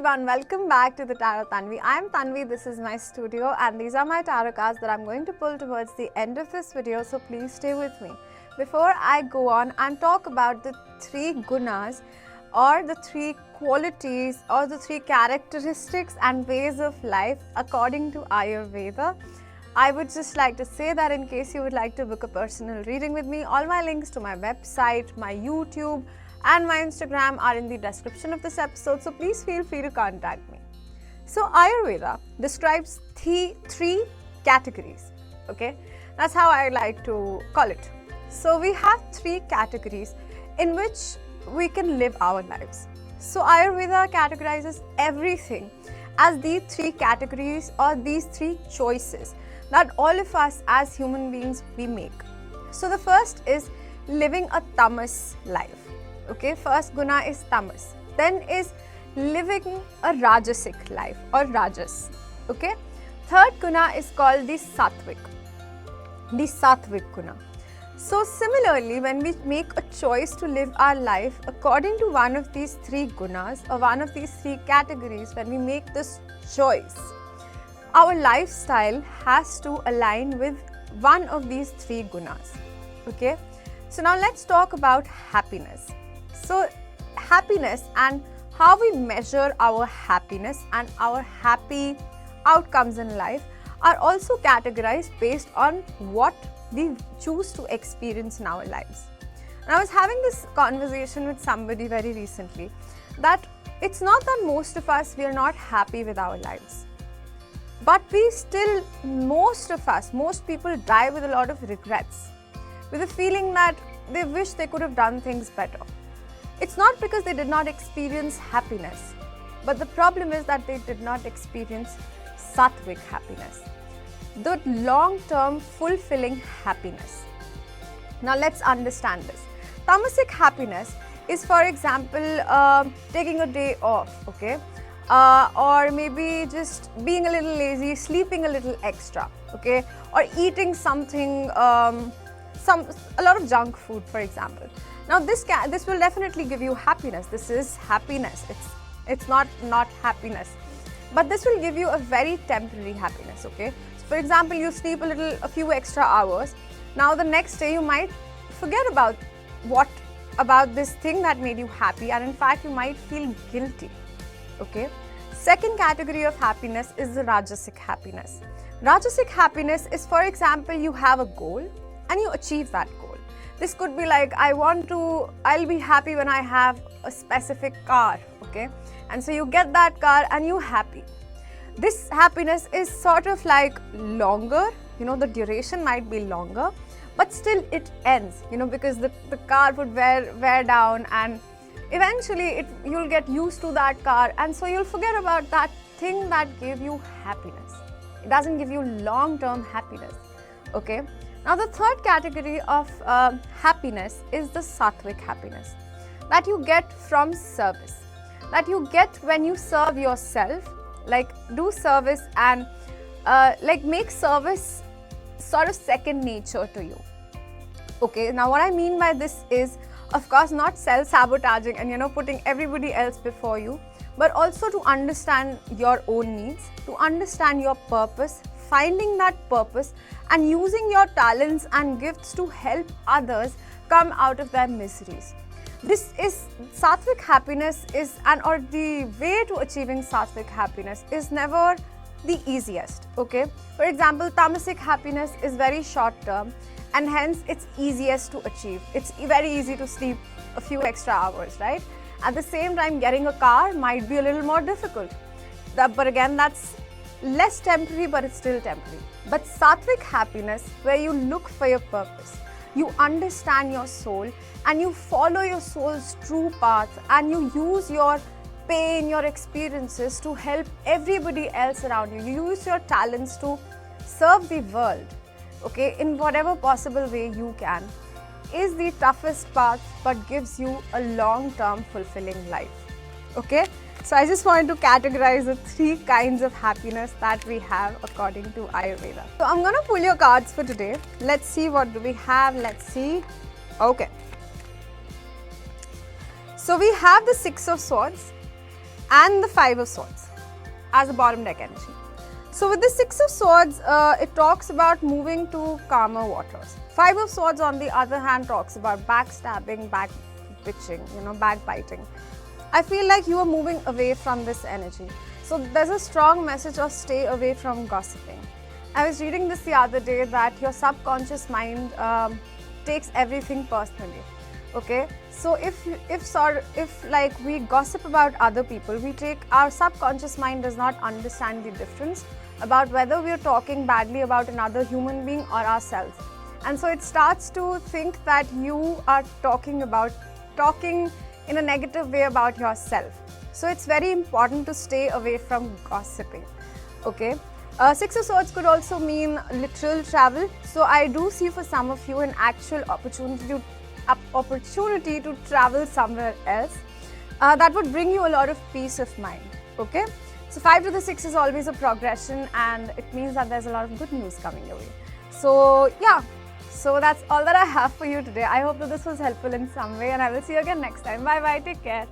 everyone, welcome back to the Tarot Tanvi. I am Tanvi, this is my studio and these are my tarot cards that I am going to pull towards the end of this video, so please stay with me. Before I go on and talk about the three gunas or the three qualities or the three characteristics and ways of life according to Ayurveda, I would just like to say that in case you would like to book a personal reading with me, all my links to my website, my YouTube and my Instagram are in the description of this episode, so please feel free to contact me. So Ayurveda describes three categories, okay? That's how I like to call it. So we have three categories in which we can live our lives. So Ayurveda categorizes everything as these three categories or these three choices that all of us as human beings we make. So the first is living a tamas life. Okay, first guna is tamas, then is living a rajasic life or rajas. Okay, third guna is called the Satwik guna. So similarly, when we make a choice to live our life according to one of these three gunas or one of these three categories, when we make this choice, our lifestyle has to align with one of these three gunas. Okay, so now let's talk about happiness. So happiness and how we measure our happiness and our happy outcomes in life are also categorized based on what we choose to experience in our lives. And I was having this conversation with somebody very recently that it's not that most of us, we are not happy with our lives. But most people die with a lot of regrets, with a feeling that they wish they could have done things better. It's not because they did not experience happiness, but the problem is that they did not experience Satwik happiness, the long-term fulfilling happiness. Now let's understand this. Thomasic happiness is, for example, taking a day off, okay? Or maybe just being a little lazy, sleeping a little extra, okay? Or eating something, a lot of junk food, for example. Now this will definitely give you happiness. This is happiness. It's not happiness, but this will give you a very temporary happiness. Okay. So for example, you sleep a few extra hours. Now the next day you might forget about this thing that made you happy, and in fact you might feel guilty. Okay. Second category of happiness is the rajasic happiness. Rajasic happiness is, for example, you have a goal and you achieve that goal. This could be like, I'll be happy when I have a specific car, okay? And so you get that car and you're happy. This happiness is sort of like longer, the duration might be longer, but still it ends, because the car would wear down, and eventually you'll get used to that car, and so you'll forget about that thing that gave you happiness. It doesn't give you long-term happiness, okay? Now the third category of happiness is the Satwik happiness that you get from service, that you get when you serve yourself, like do service and like make service sort of second nature to you. Okay, now what I mean by this is, of course, not self-sabotaging and putting everybody else before you, but also to understand your own needs, to understand your purpose, finding that purpose and using your talents and gifts to help others come out of their miseries. This is Satwik happiness or the way to achieving Satwik happiness is never the easiest, okay? For example, Thomasic happiness is very short term and hence it's easiest to achieve. It's very easy to sleep a few extra hours, right? At the same time, getting a car might be a little more difficult. But again, that's less temporary, but it's still temporary. But Satwik happiness, where you look for your purpose, you understand your soul and you follow your soul's true path, and you use your pain, your experiences to help everybody else around you. You use your talents to serve the world, okay, in whatever possible way you can, is the toughest path but gives you a long-term fulfilling life, okay? So I just wanted to categorize the three kinds of happiness that we have according to Ayurveda. So I'm going to pull your cards for today. Let's see what do we have. Let's see. Okay. So we have the Six of Swords and the Five of Swords as a bottom deck energy. So with the Six of Swords, it talks about moving to calmer waters. Five of Swords, on the other hand, talks about backstabbing, backbitching, backbiting. I feel like you are moving away from this energy. So there's a strong message of stay away from gossiping. I was reading this the other day that your subconscious mind takes everything personally. Okay, so if like we gossip about other people, our subconscious mind does not understand the difference about whether we are talking badly about another human being or ourselves, and so it starts to think that you are talking in a negative way about yourself. So it's very important to stay away from gossiping. Okay. Six of Swords could also mean literal travel. So I do see for some of you an actual opportunity to travel somewhere else. That would bring you a lot of peace of mind. Okay. So 5 to the 6 is always a progression, and it means that there's a lot of good news coming your way. So yeah. So that's all that I have for you today. I hope that this was helpful in some way, and I will see you again next time. Bye bye. Take care.